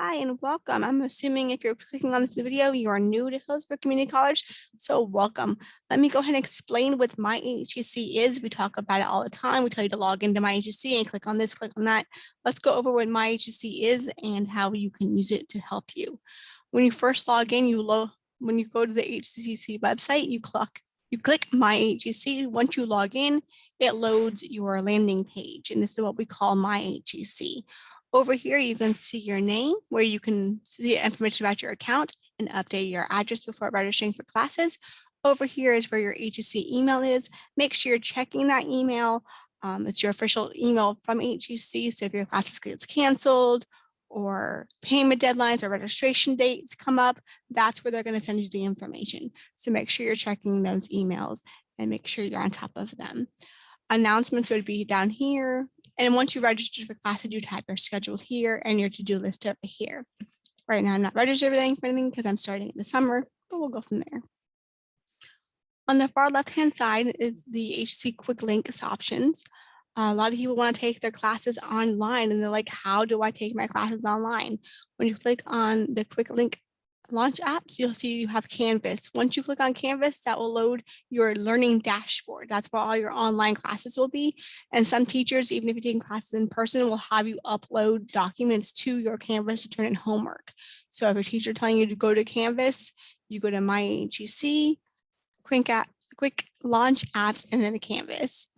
Hi and welcome. I'm assuming if you're clicking on this video, you are new to Hillsborough Community College, so welcome. Let me go ahead and explain what MyHCC is. We talk about it all the time. We tell you to log into MyHCC and click on this, click on that. Let's go over what MyHCC is and how you can use it to help you. When you first log in, when you go to the HCC website, you click MyHCC. Once you log in, it loads your landing page, and this is what we call MyHCC. Over here, you can see your name, where you can see information about your account and update your address before registering for classes. Over here is where your HCC email is. Make sure you're checking that email. It's your official email from HCC, so if your class gets canceled or payment deadlines or registration dates come up, that's where they're going to send you the information. So make sure you're checking those emails and make sure you're on top of them. Announcements would be down here. And once you register for classes, you'd have your schedule here and your to-do list over here. Right now, I'm not registered for anything because I'm starting in the summer, but we'll go from there. On the far left-hand side is the HCC quick links options. A lot of people want to take their classes online and they're like, how do I take my classes online? When you click on the quick link launch apps, you'll see you have Canvas. Once you click on Canvas, that will load your learning dashboard. That's where all your online classes will be. And some teachers, even if you're taking classes in person, will have you upload documents to your Canvas to turn in homework. So if a teacher telling you to go to Canvas, you go to MyHCC, quick launch apps, and then a Canvas.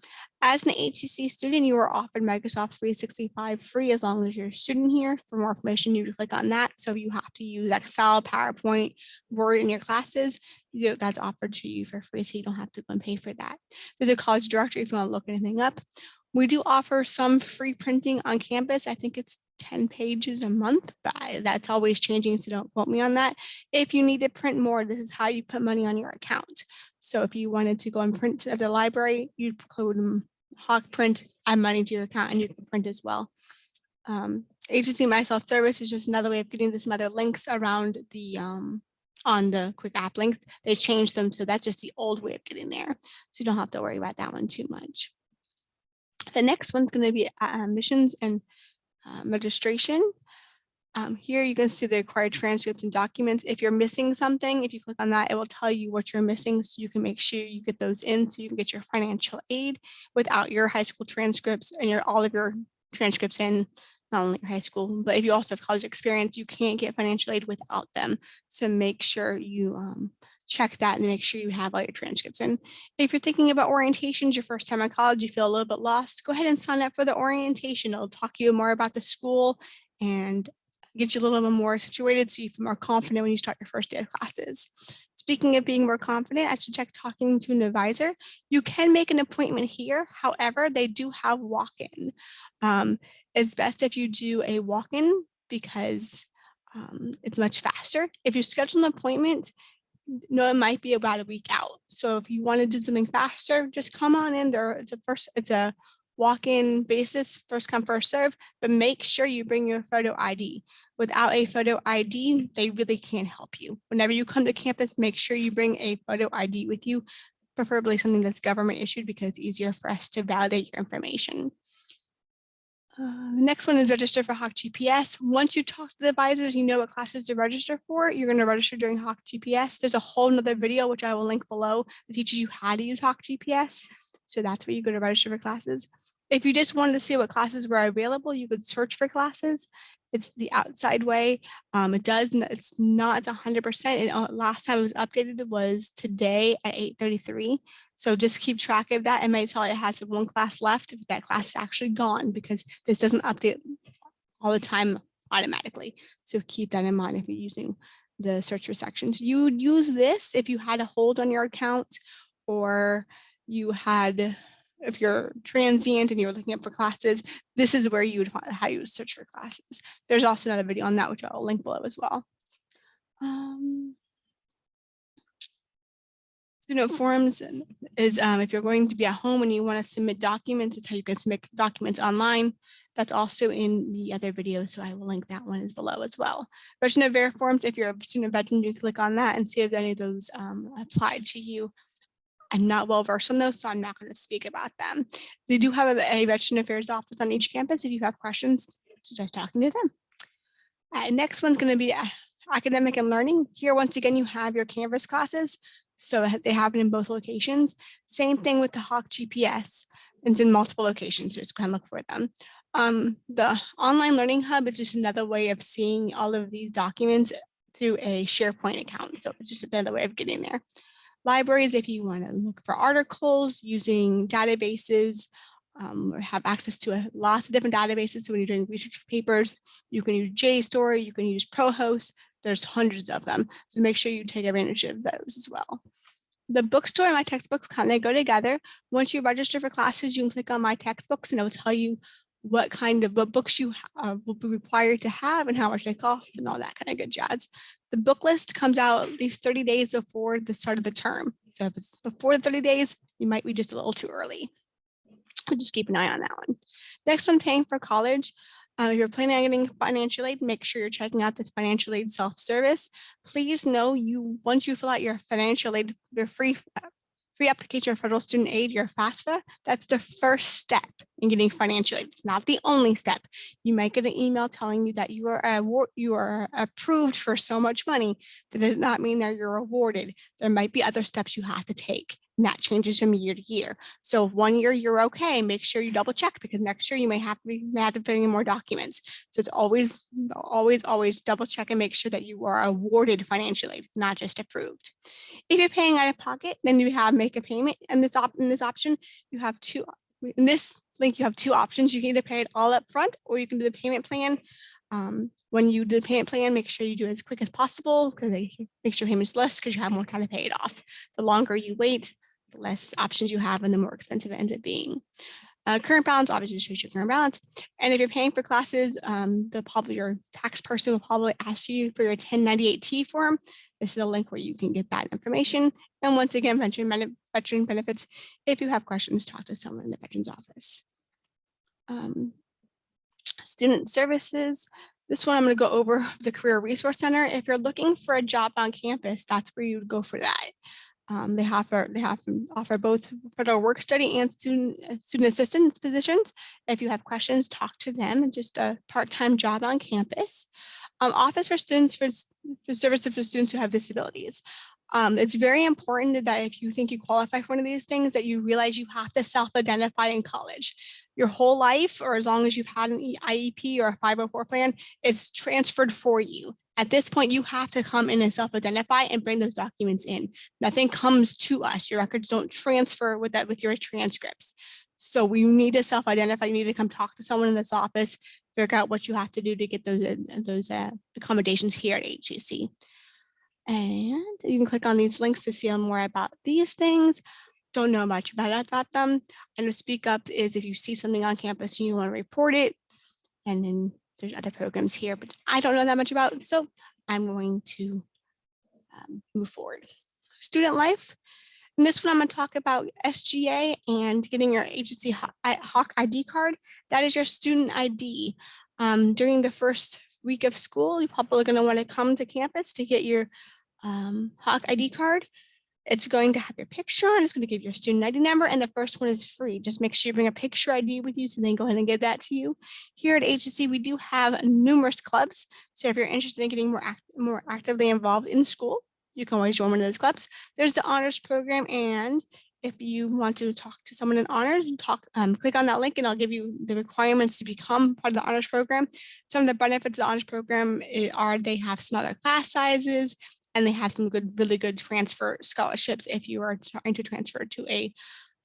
As an HCC student, you are offered Microsoft 365 free as long as you're a student here. For more information, you click on that. So if you have to use Excel, PowerPoint, Word in your classes, that's offered to you for free, so you don't have to go and pay for that. There's a college directory if you want to look anything up. We do offer some free printing on campus. I think it's 10 pages a month, but that's always changing, so don't quote me on that. If you need to print more, this is how you put money on your account. So if you wanted to go and print at the library, you'd code Hawk Print, add money to your account, and you can print as well. HCC My Self Service is just another way of getting some other links around the on the quick app links. They changed them, so that's just the old way of getting there. So you don't have to worry about that one too much. The next one's going to be admissions and registration. Here you can see the required transcripts and documents. If you're missing something, if you click on that, it will tell you what you're missing, so you can make sure you get those in so you can get your financial aid without your high school transcripts and all of your transcripts in, not only your high school, but if you also have college experience, you can't get financial aid without them. So make sure you check that and make sure you have all your transcripts in. If you're thinking about orientations, your first time in college, you feel a little bit lost, go ahead and sign up for the orientation. It'll talk to you more about the school and get you a little bit more situated so you feel more confident when you start your first day of classes. Speaking of being more confident, I suggest talking to an advisor. You can make an appointment here. However, they do have walk-in. It's best if you do a walk-in because it's much faster. If you schedule an appointment, it might be about a week out. So if you want to do something faster, just come on in there. It's a walk-in basis, first come, first serve, but make sure you bring your photo ID. Without a photo ID, they really can't help you. Whenever you come to campus, make sure you bring a photo ID with you, preferably something that's government issued because it's easier for us to validate your information. The next one is register for Hawk GPS. Once you talk to the advisors, you know what classes to register for. You're going to register during Hawk GPS. There's a whole nother video, which I will link below, that teaches you how to use Hawk GPS. So that's where you go to register for classes. If you just wanted to see what classes were available, you could search for classes. It's the outside way. It's not 100%. And last time it was updated was today at 8:33. So just keep track of that. It might tell you it has one class left if that class is actually gone, because this doesn't update all the time automatically. So keep that in mind if you're using the search for sections. You would use this if you had a hold on your account, or if you're transient and you're looking up for classes, this is where you would find how you would search for classes. There's also another video on that, which I'll link below as well. Student forums is if you're going to be at home and you want to submit documents, it's how you can submit documents online. That's also in the other video, so I will link that one below as well. Veteran of Ver forms, if you're a student veteran, you click on that and see if any of those applied to you. I'm not well versed on those, so I'm not going to speak about them. They do have a Veteran Affairs office on each campus. If you have questions, suggest talking to them. Next one's going to be academic and learning. Here, once again, you have your Canvas classes. So they happen in both locations. Same thing with the Hawk GPS. It's in multiple locations, so just go and look for them. The online learning hub is just another way of seeing all of these documents through a SharePoint account. So it's just another way of getting there. Libraries, if you want to look for articles using databases, or have access to lots of different databases. So when you're doing research papers, you can use JSTOR, you can use ProHost. There's hundreds of them. So make sure you take advantage of those as well. The bookstore and my textbooks kind of go together. Once you register for classes, you can click on my textbooks and it will tell you what kind of books you will be required to have and how much they cost and all that kind of good jazz. The book list comes out at least 30 days before the start of the term. So if it's before the 30 days, you might be just a little too early. So just keep an eye on that one. Next one, paying for college. If you're planning on getting financial aid, make sure you're checking out this financial aid self-service. Please know once you fill out your financial aid, your free application for federal student aid, your FAFSA, that's the first step in getting financial aid. It's not the only step. You might get an email telling you that you are approved for so much money. That does not mean that you're awarded. There might be other steps you have to take. And that changes from year to year. So if 1 year you're okay, make sure you double check because next year you may have to fill in more documents. So it's always double check and make sure that you are awarded financial aid, not just approved. If you're paying out of pocket, then you have make a payment. And this option, you have two. In this link, you have two options. You can either pay it all up front or you can do the payment plan. When you do the payment plan, make sure you do it as quick as possible because it makes your payments less because you have more time to pay it off. The longer you wait, the less options you have and the more expensive it ends up being. Current balance obviously shows your current balance. And if you're paying for classes, your tax person will probably ask you for your 1098-T form. This is a link where you can get that information. And once again, veteran benefits. If you have questions, talk to someone in the Veterans Office. Student services. This one I'm going to go over the Career Resource Center. If you're looking for a job on campus, that's where you would go for that. They offer both federal work study and student assistance positions. If you have questions, talk to them. Just a part-time job on campus. Office for students for services for students who have disabilities. It's very important that if you think you qualify for one of these things, that you realize you have to self-identify in college. Your whole life, or as long as you've had an IEP or a 504 plan, it's transferred for you. At this point, you have to come in and self-identify and bring those documents in. Nothing comes to us. Your records don't transfer with your transcripts. So we need to self-identify. You need to come talk to someone in this office, figure out what you have to do to get those accommodations here at HCC. And you can click on these links to see more about these things. Don't know much about them. And Speak Up is if you see something on campus and you want to report it. And then there's other programs here, but I don't know that much about, so I'm going to move forward. Student life. In this one, I'm going to talk about SGA and getting your HCC Hawk ID card. That is your student ID. During the first week of school, you're probably going to want to come to campus to get your Hawk ID card. It's going to have your picture on, it's going to give your student ID number, and the first one is free. Just make sure you bring a picture ID with you so they can go ahead and give that to you. Here at HCC, we do have numerous clubs. So if you're interested in getting more actively involved in school, you can always join one of those clubs. There's the honors program, and if you want to talk to someone in honors, click on that link and I'll give you the requirements to become part of the honors program. Some of the benefits of the honors program are they have smaller class sizes, and they have some really good transfer scholarships if you are trying to transfer to a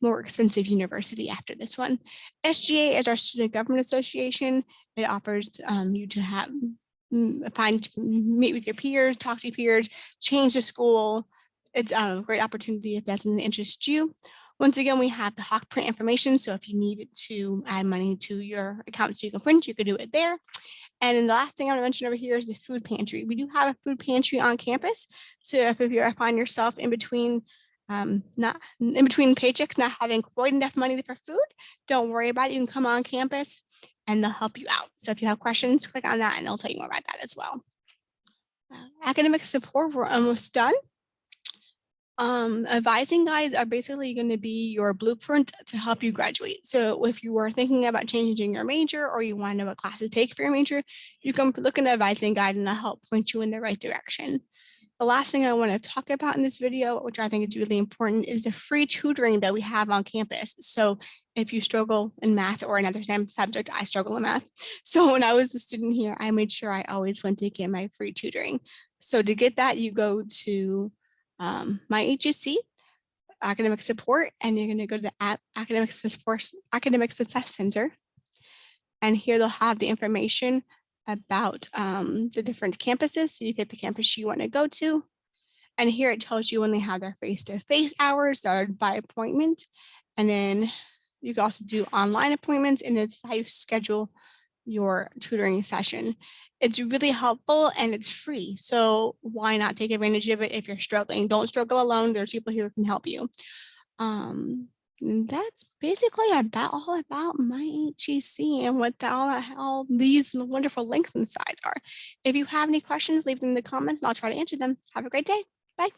more expensive university after this one. SGA is our Student Government Association. It offers you to meet with your peers, talk to your peers, change the school. It's a great opportunity if that's an interest you. Once again, we have the Hawk print information. So if you need to add money to your account so you can print, you can do it there. And then the last thing I want to mention over here is the food pantry. We do have a food pantry on campus. So if you find yourself in between paychecks, not having quite enough money for food, don't worry about it. You can come on campus and they'll help you out. So if you have questions, click on that and they'll tell you more about that as well. Academic support, we're almost done. Advising guides are basically going to be your blueprint to help you graduate. So if you are thinking about changing your major or you want to know what class to take for your major, you can look in the advising guide and that'll help point you in the right direction. The last thing I want to talk about in this video, which I think is really important, is the free tutoring that we have on campus. So if you struggle in math or another subject, I struggle in math. So when I was a student here, I made sure I always went to get my free tutoring. So to get that, you go to MyHCC, academic support, and you're going to go to the academic success center. And here they'll have the information about the different campuses. So you get the campus you want to go to. And here it tells you when they have their face-to-face hours that are by appointment. And then you can also do online appointments, and it's how you schedule your tutoring session. It's really helpful and it's free. So why not take advantage of it if you're struggling? Don't struggle alone. There's people here who can help you. That's basically all about MyHCC and what all these wonderful links and sites are. If you have any questions, leave them in the comments and I'll try to answer them. Have a great day. Bye.